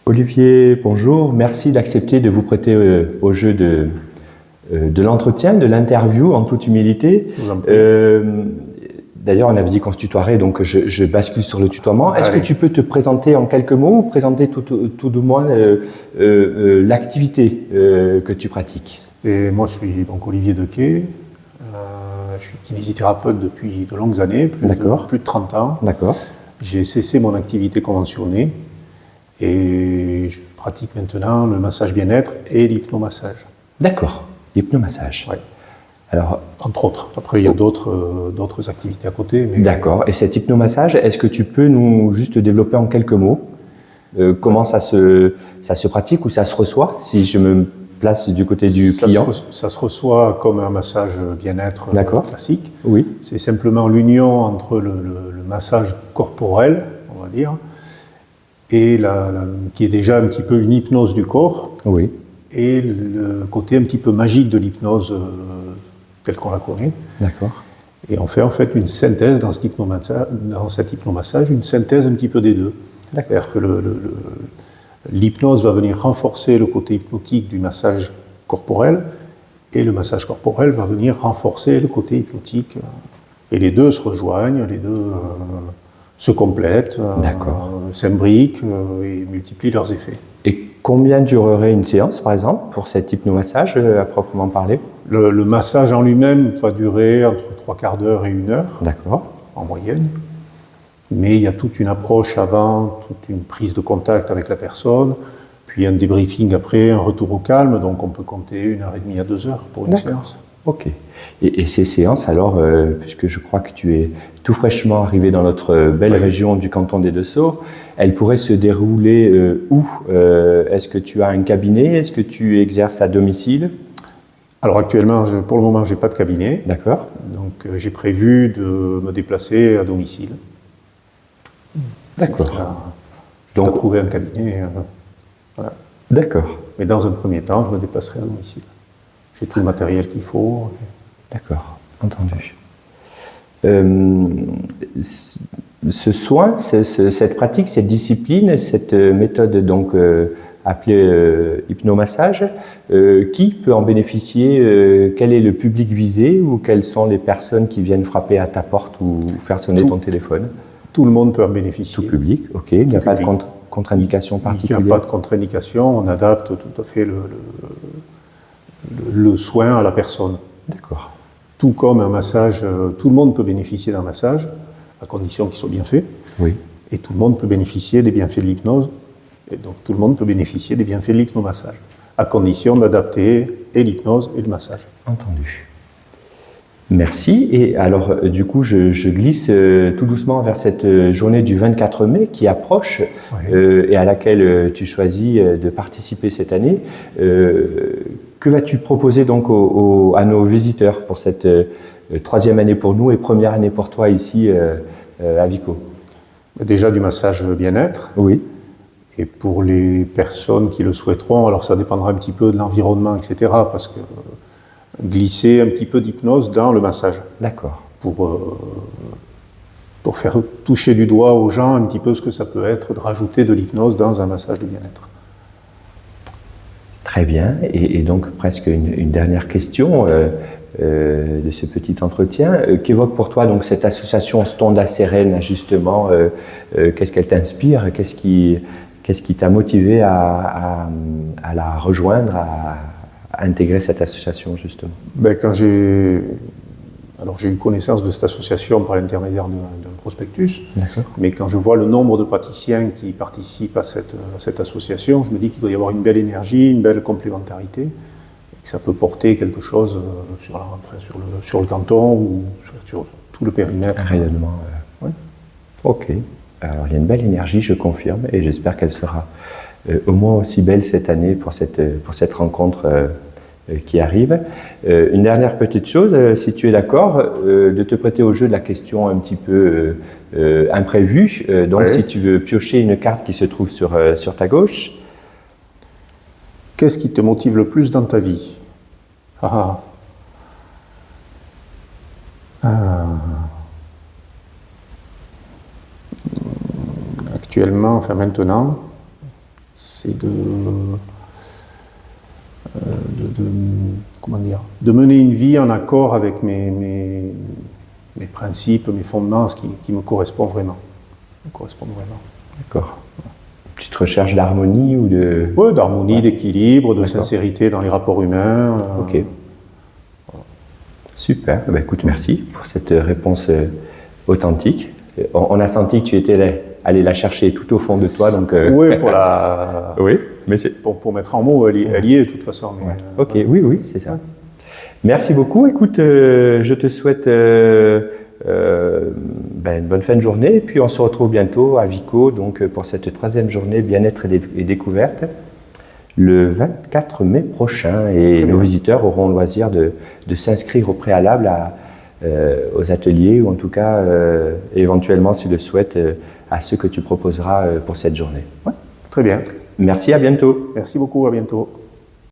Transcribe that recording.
Olivier, bonjour. Merci d'accepter de vous prêter au jeu de l'entretien, de l'interview, en toute humilité. D'ailleurs, on avait dit qu'on se tutoierait, donc je bascule sur le tutoiement. Est-ce que tu peux te présenter en quelques mots ou présenter tout du moins l'activité que tu pratiques? Et moi, je suis donc Olivier Dequet. Je suis kinésithérapeute depuis de longues années, plus de 30 ans. D'accord. J'ai cessé mon activité conventionnée et je pratique maintenant le massage bien-être et l'hypnomassage. D'accord, l'hypnomassage. Oui. Alors, entre autres. Après, il y a d'autres activités à côté. Mais... D'accord. Et cet hypnomassage, est-ce que tu peux nous juste développer en quelques mots comment ça se pratique ou ça se reçoit, si je me place du côté du client? Ça se reçoit comme un massage bien-être classique. Oui. C'est simplement l'union entre le massage corporel, on va dire, et qui est déjà un petit peu une hypnose du corps. Oui. Et le côté un petit peu magique de l'hypnose telle qu'on la connaît. D'accord. Et on fait en fait une synthèse dans cet hypnomassage, une synthèse un petit peu des deux. C'est-à-dire que l'hypnose va venir renforcer le côté hypnotique du massage corporel, et le massage corporel va venir renforcer le côté hypnotique. Et les deux se rejoignent, les deux se complètent, s'imbriquent et multiplient leurs effets. Et combien durerait une séance, par exemple, pour cet hypnomassage à proprement parler? Le massage en lui-même va durer entre 3/4 d'heure et 1 heure, en moyenne. Mais il y a toute une approche avant, toute une prise de contact avec la personne, puis un débriefing après, un retour au calme, donc on peut compter 1h30 à 2 heures pour une séance. Ok. Et ces séances, alors, puisque je crois que tu es tout fraîchement arrivé dans notre belle région du canton des Deux-Sceaux, elles pourraient se dérouler où? Est-ce que tu as un cabinet? Est-ce que tu exerces à domicile? Alors actuellement, pour le moment, je n'ai pas de cabinet. D'accord. Donc j'ai prévu de me déplacer à domicile. D'accord. Je dois trouver un cabinet. Voilà. D'accord. Mais dans un premier temps, je me déplacerai à domicile. J'ai tout le matériel qu'il faut. D'accord, entendu. Ce soin, cette pratique, cette discipline, cette méthode donc appelée hypnomassage, qui peut en bénéficier? Quel est le public visé ou quelles sont les personnes qui viennent frapper à ta porte ou faire sonner ton téléphone? Tout le monde peut en bénéficier. Tout public, ok. Il n'y a pas de contre-indication particulière? Il n'y a pas de contre-indication, on adapte tout à fait le soin à la personne. D'accord. Tout comme un massage, tout le monde peut bénéficier d'un massage, à condition qu'il soit bien fait. Oui. Et tout le monde peut bénéficier des bienfaits de l'hypnose. Et donc tout le monde peut bénéficier des bienfaits de l'hypnomassage, à condition d'adapter et l'hypnose et le massage. Entendu. Merci. Et alors, du coup, je glisse tout doucement vers cette journée du 24 mai qui approche et à laquelle tu choisis de participer cette année. Que vas-tu proposer donc à nos visiteurs pour cette troisième année pour nous et première année pour toi ici à Vico? Déjà du massage bien-être. Oui. Et pour les personnes qui le souhaiteront, alors ça dépendra un petit peu de l'environnement, etc. Parce que glisser un petit peu d'hypnose dans le massage. D'accord. Pour faire toucher du doigt aux gens un petit peu ce que ça peut être de rajouter de l'hypnose dans un massage de bien-être. Très bien. Et donc presque une dernière question de ce petit entretien. Qu'évoque pour toi donc cette association Stonda Sérène, justement? Qu'est-ce qu'elle t'inspire? Qu'est-ce qui t'a motivé à la rejoindre, à intégrer cette association, justement? Quand j'ai eu connaissance de cette association par l'intermédiaire d'un prospectus, mais quand je vois le nombre de praticiens qui participent à cette association, je me dis qu'il doit y avoir une belle énergie, une belle complémentarité, et que ça peut porter quelque chose sur le canton ou sur tout le périmètre. Un rayonnement. Oui. Ok. Alors il y a une belle énergie, je confirme, et j'espère qu'elle sera au moins aussi belle cette année pour cette rencontre qui arrive. Une dernière petite chose, si tu es d'accord, de te prêter au jeu de la question un petit peu imprévue. Donc si tu veux piocher une carte qui se trouve sur ta gauche. Qu'est-ce qui te motive le plus dans ta vie? Actuellement, enfin maintenant, c'est de mener une vie en accord avec mes principes, mes fondements, ce qui me correspond vraiment. D'accord. Petite recherche d'harmonie ou de... Oui, d'harmonie, d'équilibre, de sincérité dans les rapports humains. Ok. Voilà. Super. Ben, écoute, merci pour cette réponse authentique. On a senti que tu étais allé la chercher tout au fond de toi. Donc, oui, pour la... oui, mais c'est... Pour mettre en mots, elle y est de toute façon. Mais, ok, oui, c'est ça. Merci beaucoup. Écoute, je te souhaite une bonne fin de journée. Et puis, on se retrouve bientôt à Vico donc, pour cette 3e journée bien-être et découverte le 24 mai prochain. Et nos visiteurs auront le loisir de s'inscrire au préalable aux ateliers ou en tout cas, éventuellement, s'ils le souhaitent, à ceux que tu proposeras pour cette journée. Ouais, très bien. Merci, à bientôt. Merci beaucoup, à bientôt.